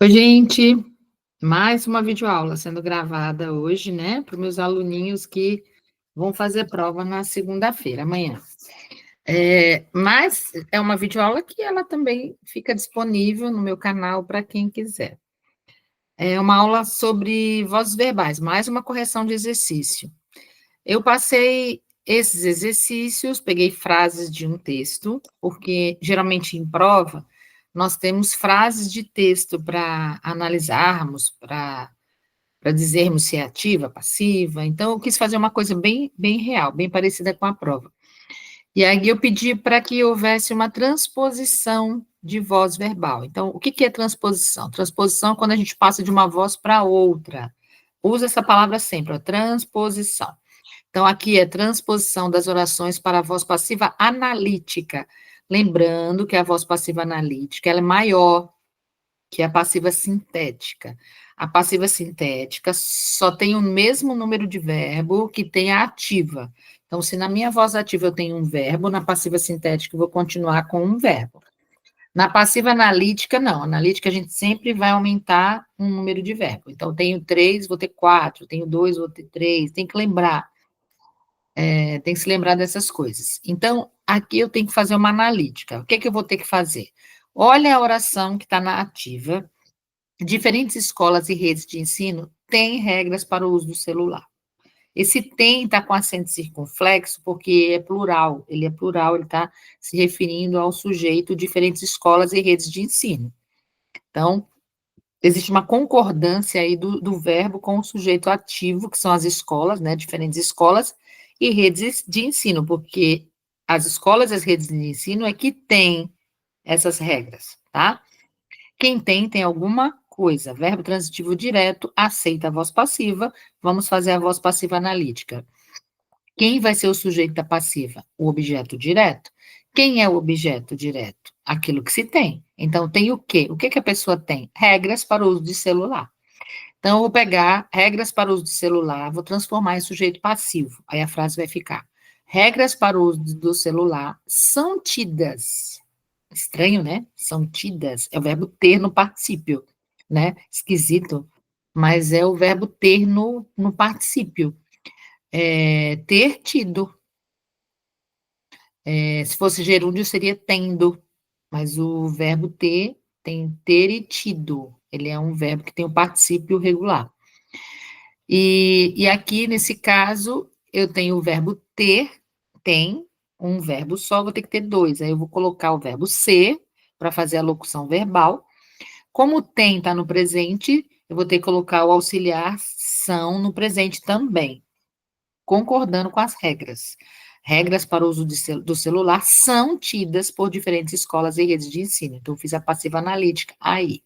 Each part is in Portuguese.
Oi, gente, mais uma videoaula sendo gravada hoje, né, para os meus aluninhos que vão fazer prova na segunda-feira, amanhã. Mas é uma videoaula que ela também fica disponível no meu canal para quem quiser. É uma aula sobre vozes verbais, mais uma correção de exercício. Eu passei esses exercícios, peguei frases de um texto, porque geralmente em prova nós temos frases de texto para analisarmos, para dizermos se é ativa, passiva. Então, eu quis fazer uma coisa bem real, bem parecida com a prova. E aí eu pedi para que houvesse uma transposição de voz verbal. Então, o que que é transposição? Transposição é quando a gente passa de uma voz para outra. Usa essa palavra sempre, ó, transposição. Então, aqui é transposição das orações para a voz passiva analítica. Lembrando que a voz passiva analítica ela é maior que a passiva sintética. A passiva sintética só tem o mesmo número de verbo que tem a ativa. Então, se na minha voz ativa eu tenho um verbo, na passiva sintética eu vou continuar com um verbo. Na passiva analítica, não. Analítica a gente sempre vai aumentar um número de verbo. Então, eu tenho 3, vou ter 4, tenho 2, vou ter 3. Tem que lembrar, tem que se lembrar dessas coisas. Então, aqui eu tenho que fazer uma analítica. O que é que eu vou ter que fazer? Olha a oração que está na ativa. Diferentes escolas e redes de ensino têm regras para o uso do celular. Esse tem está com acento circunflexo porque é plural, ele está se referindo ao sujeito diferentes escolas e redes de ensino. Então, existe uma concordância aí do verbo com o sujeito ativo, que são as escolas, né, diferentes escolas e redes de ensino, porque as escolas e as redes de ensino é que têm essas regras, tá? Quem tem alguma coisa. Verbo transitivo direto, aceita a voz passiva. Vamos fazer a voz passiva analítica. Quem vai ser o sujeito da passiva? O objeto direto. Quem é o objeto direto? Aquilo que se tem. Então, tem o quê? O que que a pessoa tem? Regras para o uso de celular. Então, eu vou pegar regras para o uso de celular, vou transformar em sujeito passivo. Aí a frase vai ficar: regras para o uso do celular são tidas. Estranho, né? São tidas. É o verbo ter no particípio, né? Esquisito. Mas é o verbo ter no particípio. Ter tido. Se fosse gerúndio, seria tendo. Mas o verbo ter tem ter e tido. Ele é um verbo que tem o particípio regular. E aqui, nesse caso, eu tenho o verbo ter, tem, um verbo só, vou ter que ter dois. Aí eu vou colocar o verbo ser, para fazer a locução verbal. Como tem está no presente, eu vou ter que colocar o auxiliar são no presente também, concordando com as regras. Regras para o uso do celular são tidas por diferentes escolas e redes de ensino. Então, eu fiz a passiva analítica aí.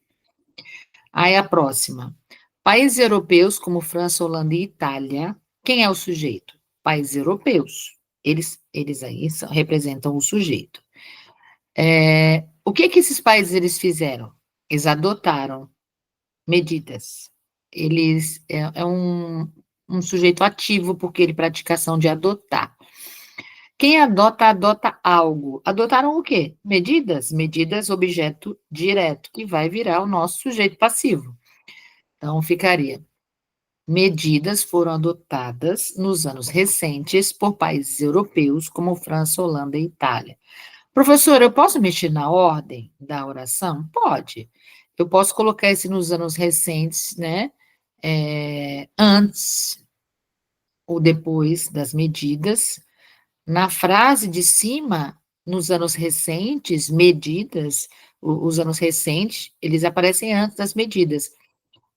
Aí a próxima. Países europeus como França, Holanda e Itália, quem é o sujeito? Países europeus. Eles aí representam o sujeito. O que que esses países eles fizeram? Eles adotaram medidas. Eles é um sujeito ativo, porque ele pratica ação de adotar. Quem adota, adota algo. Adotaram o quê? Medidas. Medidas, objeto direto, que vai virar o nosso sujeito passivo. Então, ficaria: medidas foram adotadas nos anos recentes por países europeus, como França, Holanda e Itália. Professor, eu posso mexer na ordem da oração? Pode. Eu posso colocar esse nos anos recentes, né? Antes ou depois das medidas. Na frase de cima, nos anos recentes, medidas, os anos recentes, eles aparecem antes das medidas.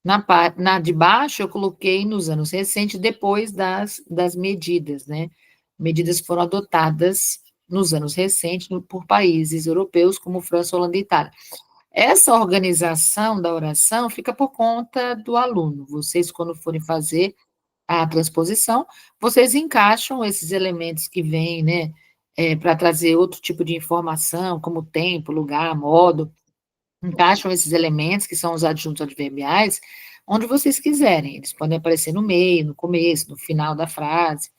Na de baixo, eu coloquei nos anos recentes, depois das medidas, né? Medidas foram adotadas nos anos recentes por países europeus, como França, Holanda e Itália. Essa organização da oração fica por conta do aluno. Vocês, quando forem fazer a transposição, vocês encaixam esses elementos que vêm, né, para trazer outro tipo de informação, como tempo, lugar, modo, encaixam esses elementos, que são os adjuntos adverbiais, onde vocês quiserem. Eles podem aparecer no meio, no começo, no final da frase.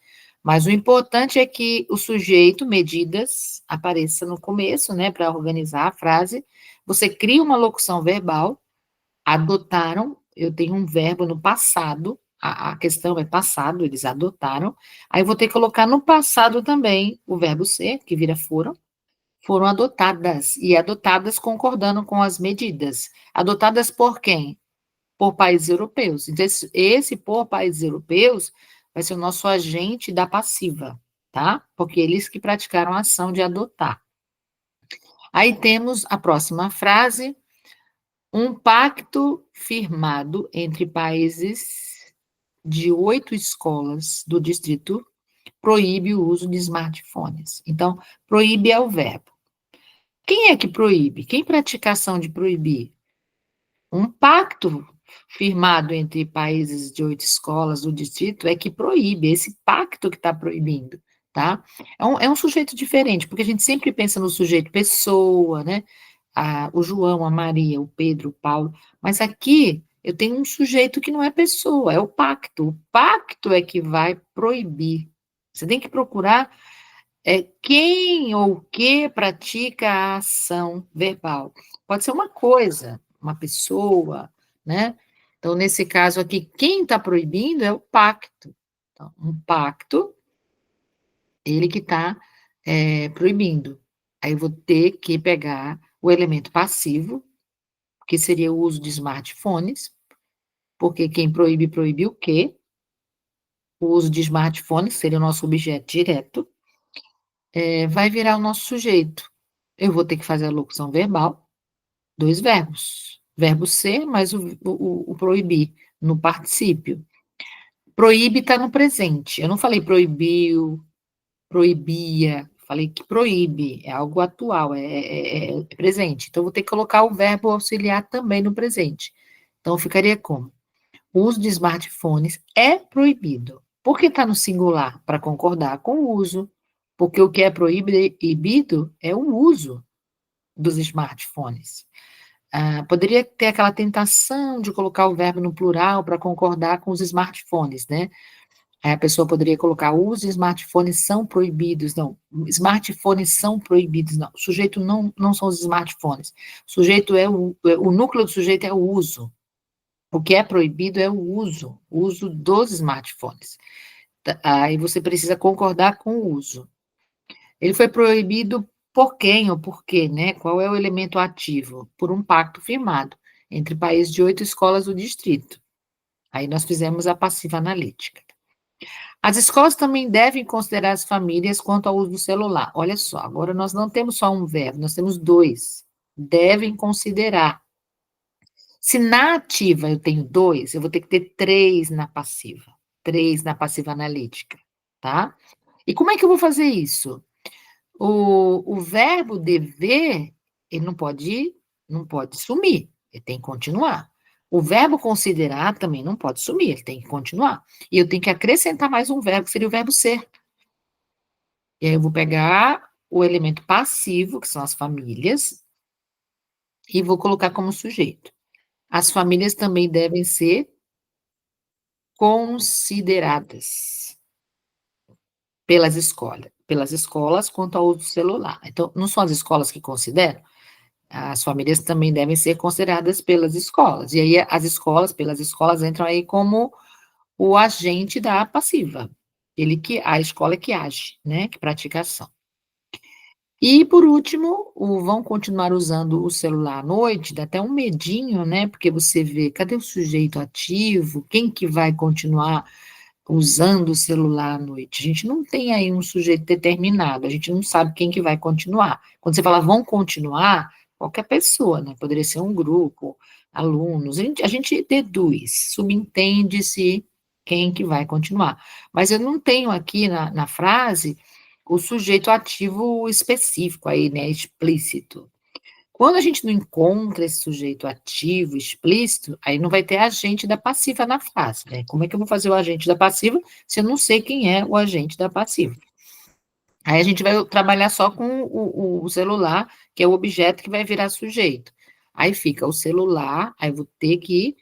Mas o importante é que o sujeito, medidas, apareça no começo, né, para organizar a frase. Você cria uma locução verbal, Adotaram, eu tenho um verbo no passado, a questão é passado, eles adotaram, aí eu vou ter que colocar no passado também o verbo ser, que vira foram adotadas, e adotadas concordando com as medidas. Adotadas por quem? Por países europeus. Então, esse por países europeus vai ser o nosso agente da passiva, tá? Porque eles que praticaram a ação de adotar. Aí temos a próxima frase: um pacto firmado entre países de 8 escolas do distrito proíbe o uso de smartphones. Então, proíbe é o verbo. Quem é que proíbe? Quem pratica a ação de proibir? Um pacto firmado entre países de 8 escolas do distrito é que proíbe, esse pacto que está proibindo, tá? É um sujeito diferente, porque a gente sempre pensa no sujeito pessoa, né? O João, a Maria, o Pedro, o Paulo, mas aqui eu tenho um sujeito que não é pessoa, é o pacto. O pacto é que vai proibir. Você tem que procurar quem ou o que pratica a ação verbal. Pode ser uma coisa, uma pessoa, né? Então, nesse caso aqui, quem está proibindo é o pacto. Então, um pacto, ele que está proibindo. Aí eu vou ter que pegar o elemento passivo, que seria o uso de smartphones, porque quem proíbe, proíbe o quê? O uso de smartphones, seria o nosso objeto direto, vai virar o nosso sujeito. Eu vou ter que fazer a locução verbal, 2 verbos. Verbo ser, mais o proibir, no particípio. Proíbe está no presente. Eu não falei proibiu, proibia, falei que proíbe, é algo atual, é presente. Então, eu vou ter que colocar o verbo auxiliar também no presente. Então, ficaria como? O uso de smartphones é proibido. Por que está no singular? Para concordar com o uso. Porque o que é proibido é o uso dos smartphones. Poderia ter aquela tentação de colocar o verbo no plural para concordar com os smartphones, né? Aí a pessoa poderia colocar, os smartphones são proibidos, não, smartphones são proibidos, não, o sujeito não são os smartphones, o sujeito o núcleo do sujeito é o uso, o que é proibido é o uso dos smartphones. Aí você precisa concordar com o uso. Ele foi proibido por quem ou por quê, né? Qual é o elemento ativo? Por um pacto firmado entre países de 8 escolas do distrito. Aí nós fizemos a passiva analítica. As escolas também devem considerar as famílias quanto ao uso do celular. Olha só, agora nós não temos só um verbo, nós temos 2. Devem considerar. Se na ativa eu tenho 2, eu vou ter que ter 3 na passiva. 3 na passiva analítica, tá? E como é que eu vou fazer isso? O verbo dever, ele não pode sumir, ele tem que continuar. O verbo considerar também não pode sumir, ele tem que continuar. E eu tenho que acrescentar mais um verbo, que seria o verbo ser. E aí eu vou pegar o elemento passivo, que são as famílias, e vou colocar como sujeito. As famílias também devem ser consideradas pelas escolas quanto ao uso do celular. Então, não são as escolas que consideram? As famílias também devem ser consideradas pelas escolas. E aí as escolas, pelas escolas, entram aí como o agente da passiva. A escola é que age, né? Que pratica a ação. E, por último, vão continuar usando o celular à noite, dá até um medinho, né? Porque você vê, cadê o sujeito ativo? Quem que vai continuar usando o celular à noite? A gente não tem aí um sujeito determinado, a gente não sabe quem que vai continuar. Quando você fala vão continuar, qualquer pessoa, né? Poderia ser um grupo, alunos, a gente deduz, subentende-se quem que vai continuar. Mas eu não tenho aqui na frase o sujeito ativo específico aí, né? Explícito. Quando a gente não encontra esse sujeito ativo, explícito, aí não vai ter agente da passiva na frase, né? Como é que eu vou fazer o agente da passiva se eu não sei quem é o agente da passiva? Aí a gente vai trabalhar só com o celular, que é o objeto que vai virar sujeito. Aí fica o celular, aí eu vou ter que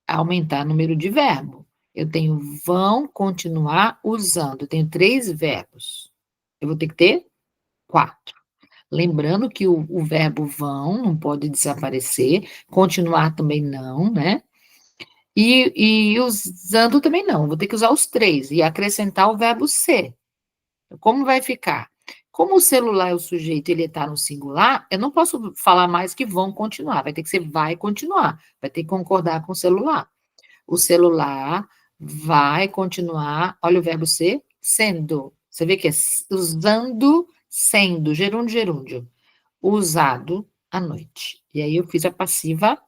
aumentar o número de verbo. Eu tenho vão continuar usando, eu tenho 3 verbos. Eu vou ter que ter 4. Lembrando que o verbo vão não pode desaparecer, continuar também não, né? E usando também não, vou ter que usar os três e acrescentar o verbo ser. Como vai ficar? Como o celular é o sujeito, ele está no singular, eu não posso falar mais que vão continuar, vai ter que ser vai continuar, vai ter que concordar com o celular. O celular vai continuar, olha o verbo ser, sendo. Você vê que é usando, sendo, gerúndio, gerúndio. Usado à noite. E aí eu fiz a passiva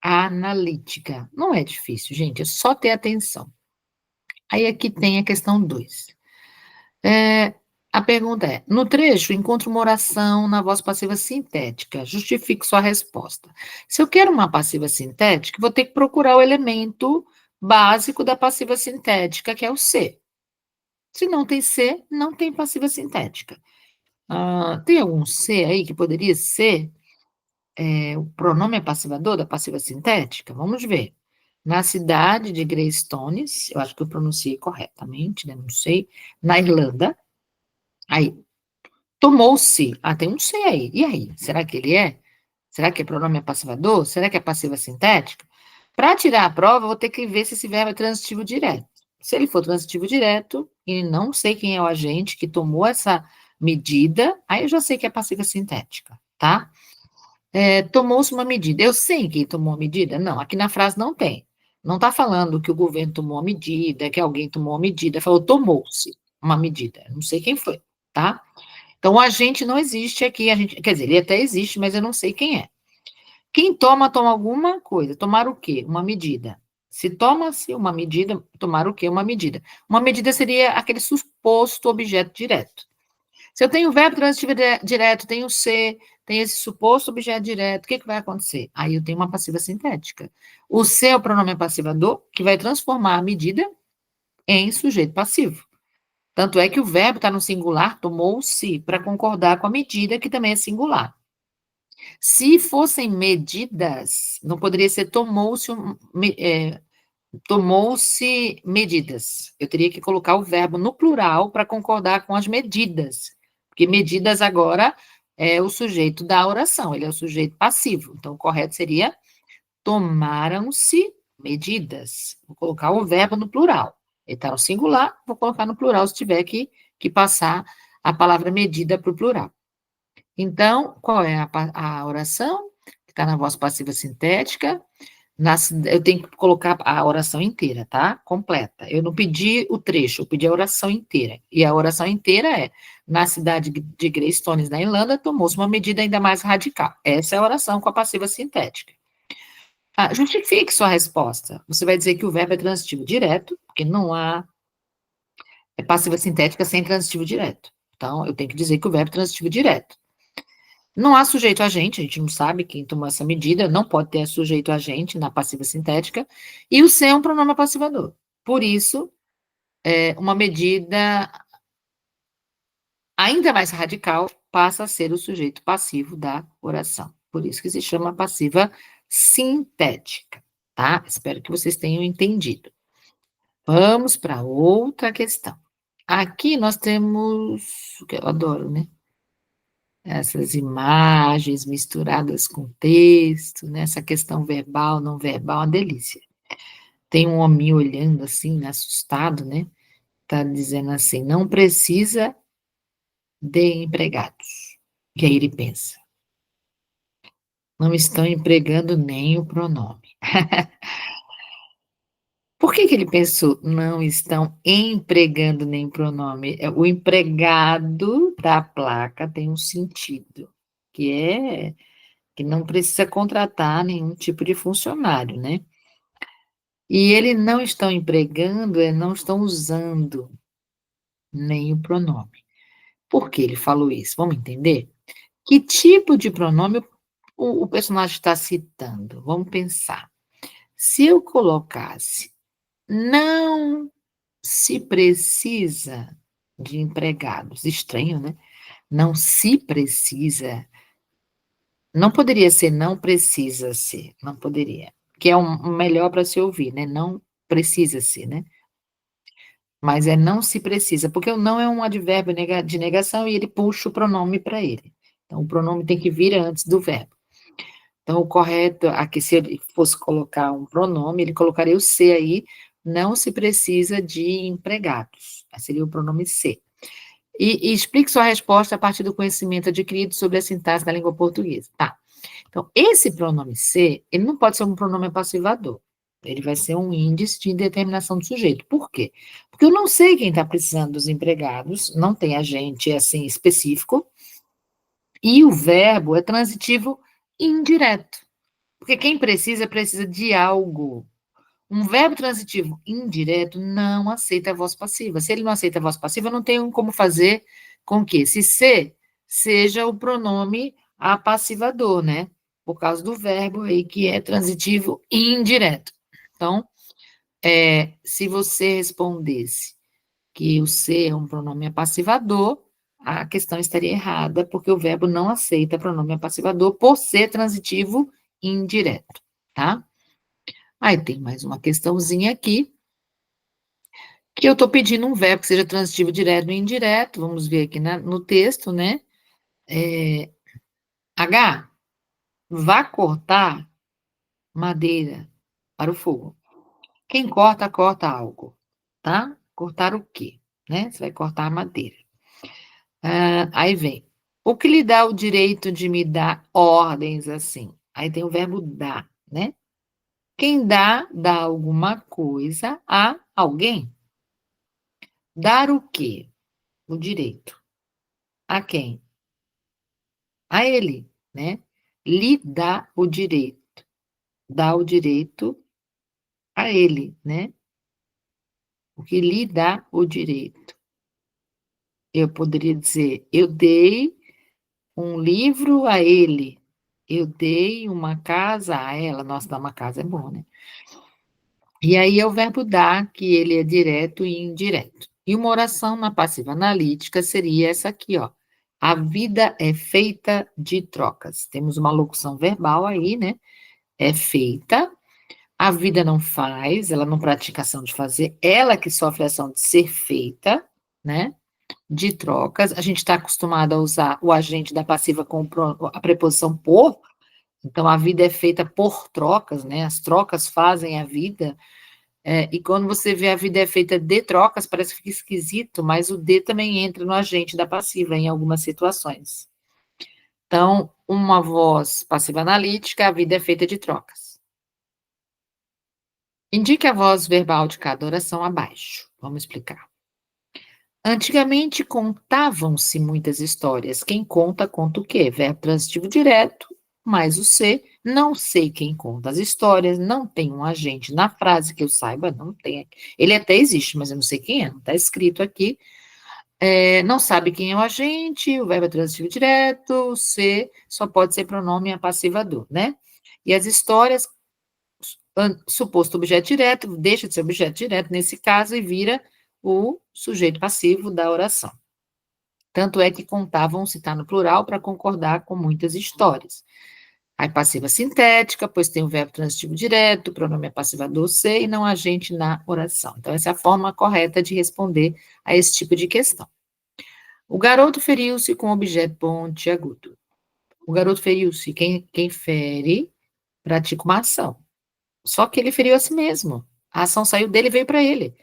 analítica. Não é difícil, gente, é só ter atenção. Aí aqui tem a questão 2. A pergunta é: no trecho, encontre uma oração na voz passiva sintética. Justifique sua resposta. Se eu quero uma passiva sintética, vou ter que procurar o elemento básico da passiva sintética, que é o ser. Se não tem ser, não tem passiva sintética. Tem algum ser aí que poderia ser o pronome passivador da passiva sintética? Vamos ver. Na cidade de Greystones, eu acho que eu pronunciei corretamente, né? Não sei. Na Irlanda, aí, tomou-se. Tem um C aí. E aí? Será que ele é? Será que é pronome passivador? Será que é passiva sintética? Para tirar a prova, eu vou ter que ver se esse verbo é transitivo direto. Se ele for transitivo direto, e não sei quem é o agente que tomou essa medida, aí eu já sei que é passiva sintética, tá? Tomou-se uma medida. Eu sei quem tomou a medida? Não, aqui na frase não tem. Não está falando que o governo tomou a medida, que alguém tomou a medida. Falou, tomou-se uma medida. Não sei quem foi, tá? Então, o agente não existe aqui. Quer dizer, ele até existe, mas eu não sei quem é. Quem toma, toma alguma coisa. Tomar o quê? Uma medida. Se toma-se uma medida, tomar o quê? Uma medida. Uma medida seria aquele suposto objeto direto. Se eu tenho o verbo transitivo direto, tenho ser, tem esse suposto objeto direto, o que, que vai acontecer? Aí eu tenho uma passiva sintética. O ser é o pronome passivador, que vai transformar a medida em sujeito passivo. Tanto é que o verbo está no singular, tomou-se, para concordar com a medida, que também é singular. Se fossem medidas, não poderia ser tomou-se medidas. Eu teria que colocar o verbo no plural para concordar com as medidas. Porque medidas agora é o sujeito da oração, ele é o sujeito passivo. Então, o correto seria tomaram-se medidas. Vou colocar o verbo no plural. Ele está no singular, vou colocar no plural se tiver que passar a palavra medida para o plural. Então, qual é a oração? Que está na voz passiva sintética. Eu tenho que colocar a oração inteira, tá? Completa. Eu não pedi o trecho, eu pedi a oração inteira. E a oração inteira é: na cidade de Greystones, na Irlanda, tomou-se uma medida ainda mais radical. Essa é a oração com a passiva sintética. Justifique sua resposta. Você vai dizer que o verbo é transitivo direto, porque não há passiva sintética sem transitivo direto. Então, eu tenho que dizer que o verbo é transitivo direto. Não há sujeito agente, a gente não sabe quem tomou essa medida, não pode ter sujeito agente na passiva sintética, e o ser é um pronome passivador. Por isso, uma medida ainda mais radical passa a ser o sujeito passivo da oração. Por isso que se chama passiva sintética, tá? Espero que vocês tenham entendido. Vamos para outra questão. Aqui nós temos, o que eu adoro, né? Essas imagens misturadas com texto, né? Essa questão verbal, não verbal, uma delícia. Tem um homem olhando assim, né, assustado, né? Tá dizendo assim, não precisa de empregados. E aí ele pensa, não estão empregando nem o pronome. Por que que ele pensou, não estão empregando nem pronome? O empregado da placa tem um sentido, que é que não precisa contratar nenhum tipo de funcionário, né? E eles não estão empregando, não estão usando nem o pronome. Por que ele falou isso? Vamos entender? Que tipo de pronome o personagem está citando? Vamos pensar. Se eu colocasse não se precisa de empregados, estranho, né? Não se precisa. Não poderia ser não precisa ser, não poderia. Que é um melhor para se ouvir, né? Não precisa ser, né? Mas é não se precisa, porque o não é um advérbio de negação e ele puxa o pronome para ele. Então, o pronome tem que vir antes do verbo. Então, o correto, aqui, se ele fosse colocar um pronome, ele colocaria o se aí, não se precisa de empregados. Aí seria o pronome se. E explique sua resposta a partir do conhecimento adquirido sobre a sintaxe da língua portuguesa. Tá. Então, esse pronome se, ele não pode ser um pronome passivador. Ele vai ser um índice de indeterminação do sujeito. Por quê? Porque eu não sei quem está precisando dos empregados, não tem agente assim específico, e o verbo é transitivo indireto. Porque quem precisa, precisa de algo. Um verbo transitivo indireto não aceita a voz passiva. Se ele não aceita a voz passiva, eu não tenho como fazer com que esse se seja o pronome apassivador, né? Por causa do verbo aí que é transitivo indireto. Então, se você respondesse que o se é um pronome apassivador, a questão estaria errada, porque o verbo não aceita pronome apassivador por ser transitivo indireto, tá? Aí tem mais uma questãozinha aqui, que eu estou pedindo um verbo que seja transitivo direto e indireto, vamos ver aqui no texto, né? H, vá cortar madeira para o fogo. Quem corta, corta algo, tá? Cortar o quê? Né? Você vai cortar a madeira. Aí vem, o que lhe dá o direito de me dar ordens assim? Aí tem o verbo dar, né? Quem dá alguma coisa a alguém. Dar o quê? O direito. A quem? A ele, né? Lhe dá o direito. Dá o direito a ele, né? O que lhe dá o direito. Eu poderia dizer, eu dei um livro a ele. Eu dei uma casa a ela. Nossa, dar uma casa é bom, né? E aí é o verbo dar, que ele é direto e indireto. E uma oração na passiva analítica seria essa aqui, ó. A vida é feita de trocas. Temos uma locução verbal aí, né? É feita. A vida não faz, ela não pratica a ação de fazer, ela que sofre a ação de ser feita, né? De trocas. A gente está acostumado a usar o agente da passiva com a preposição por, então a vida é feita por trocas, né? As trocas fazem a vida. E quando você vê a vida é feita de trocas, parece que fica esquisito, mas o de também entra no agente da passiva em algumas situações. Então, uma voz passiva analítica, a vida é feita de trocas. Indique a voz verbal de cada oração abaixo. Vamos explicar. Antigamente contavam-se muitas histórias. Quem conta, conta o quê? Verbo transitivo direto, mais o ser. Não sei quem conta as histórias, não tem um agente na frase que eu saiba, não tem. Ele até existe, mas eu não sei quem é, não está escrito aqui. Não sabe quem é o agente, o verbo é transitivo direto, o ser só pode ser pronome apassivador, né? E as histórias, suposto objeto direto, deixa de ser objeto direto nesse caso e vira o sujeito passivo da oração. Tanto é que contavam se está no plural para concordar com muitas histórias. Aí passiva sintética, pois tem o verbo transitivo direto, o pronome é passivador ser e não agente na oração. Então, essa é a forma correta de responder a esse tipo de questão. O garoto feriu-se com objeto pontiagudo. O garoto feriu-se. Quem fere pratica uma ação. Só que ele feriu a si mesmo. A ação saiu dele e veio para ele.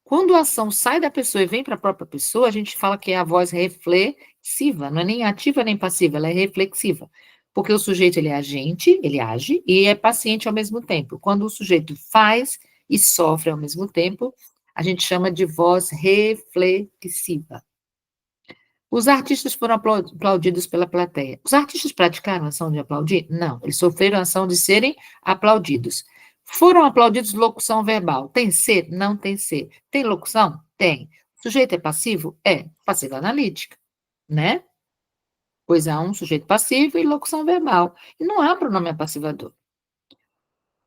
Quando a ação sai da pessoa e vem para a própria pessoa, a gente fala que é a voz reflexiva, não é nem ativa nem passiva, ela é reflexiva. Porque o sujeito ele é agente, ele age e é paciente ao mesmo tempo. Quando o sujeito faz e sofre ao mesmo tempo, a gente chama de voz reflexiva. Os artistas foram aplaudidos pela plateia. Os artistas praticaram a ação de aplaudir? Não, eles sofreram a ação de serem aplaudidos. Foram aplaudidos locução verbal. Tem ser? Não tem ser. Tem locução? Tem. O sujeito é passivo? É. Passiva analítica, né? Pois há um sujeito passivo e locução verbal. E não há pronome apassivador.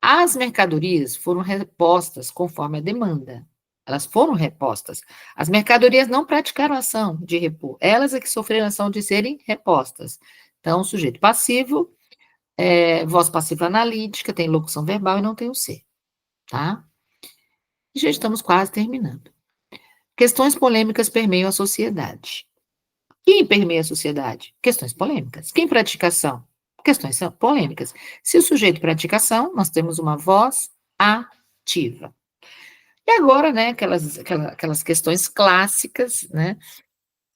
As mercadorias foram repostas conforme a demanda. Elas foram repostas. As mercadorias não praticaram ação de repor. Elas é que sofreram ação de serem repostas. Então, sujeito passivo, voz passiva analítica, tem locução verbal e não tem o ser, tá? Já estamos quase terminando. Questões polêmicas permeiam a sociedade. Quem permeia a sociedade? Questões polêmicas. Quem pratica ação? Questões polêmicas. Se o sujeito pratica ação, nós temos uma voz ativa. E agora, né, aquelas questões clássicas, né,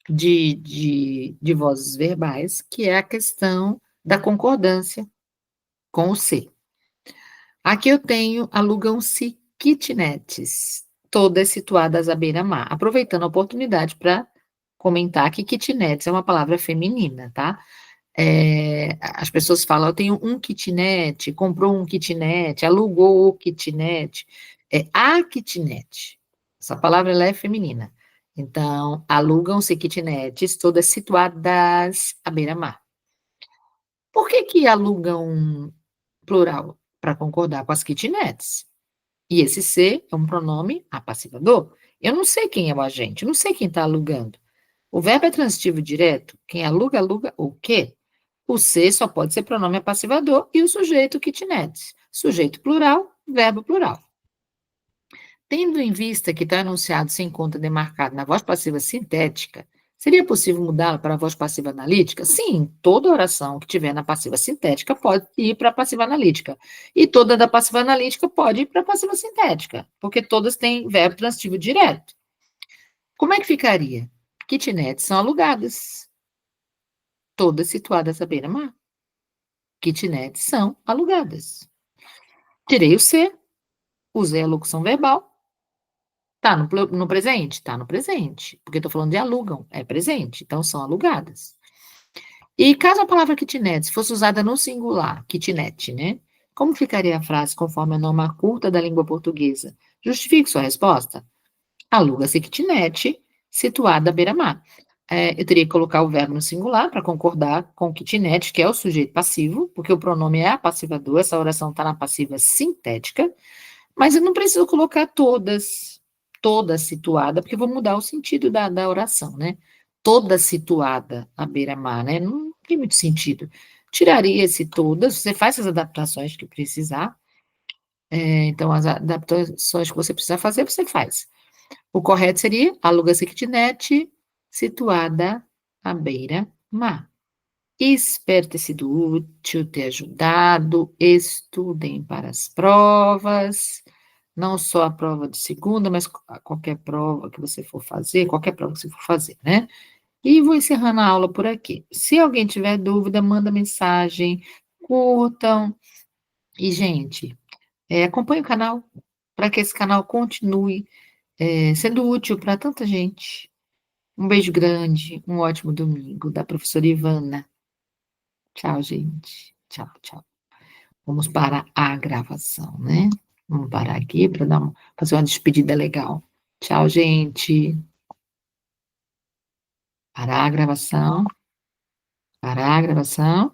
de vozes verbais, que é a questão da concordância com o ser. Aqui eu tenho, alugam-se kitnets, todas situadas à beira-mar, aproveitando a oportunidade para comentar que kitnets é uma palavra feminina, tá? As pessoas falam, eu tenho um kitnet, comprou um kitnet, alugou o kitnet, é a kitnet. Essa palavra ela é feminina. Então, alugam-se kitnets, todas situadas à beira-mar. Por que que alugam plural? Para concordar com as kitnets. E esse ser é um pronome apassivador. Eu não sei quem é o agente, eu não sei quem está alugando. O verbo é transitivo direto. Quem aluga, aluga o quê? O ser só pode ser pronome apassivador e o sujeito kitnets. Sujeito plural, verbo plural. Tendo em vista que está enunciado sem conta demarcada na voz passiva sintética, seria possível mudá-la para a voz passiva analítica? Sim, toda oração que tiver na passiva sintética pode ir para a passiva analítica. E toda da passiva analítica pode ir para a passiva sintética, porque todas têm verbo transitivo direto. Como é que ficaria? Kitnets são alugadas, todas situadas à beira-mar. Kitnets são alugadas. Tirei o ser, usei a locução verbal. Tá no presente? Tá no presente, porque estou falando de alugam, é presente, então são alugadas. E caso a palavra kitnet fosse usada no singular, kitnet, né? Como ficaria a frase conforme a norma curta da língua portuguesa? Justifique sua resposta. Aluga-se kitnet situada à beira-mar. Eu teria que colocar o verbo no singular para concordar com kitnet, que é o sujeito passivo, porque o pronome é apassivador, essa oração está na passiva sintética, mas eu não preciso colocar toda situada, porque eu vou mudar o sentido da oração, né? Toda situada à beira-mar, né? Não tem muito sentido. Tiraria esse todas, você faz as adaptações que precisar, então as adaptações que você precisar fazer, você faz. O correto seria aluga-se kitnet situada à beira-mar. Espero ter sido útil, ter ajudado. Estudem para as provas, não só a prova de segunda, mas qualquer prova que você for fazer, qualquer prova que você for fazer, né? E vou encerrando a aula por aqui. Se alguém tiver dúvida, manda mensagem, curtam. E, gente, acompanhe o canal para que esse canal continue sendo útil para tanta gente. Um beijo grande, um ótimo domingo da professora Ivana. Tchau, gente. Tchau, tchau. Vamos para a gravação, né? Vamos parar aqui para fazer uma despedida legal. Tchau, gente. Parar a gravação. Parar a gravação.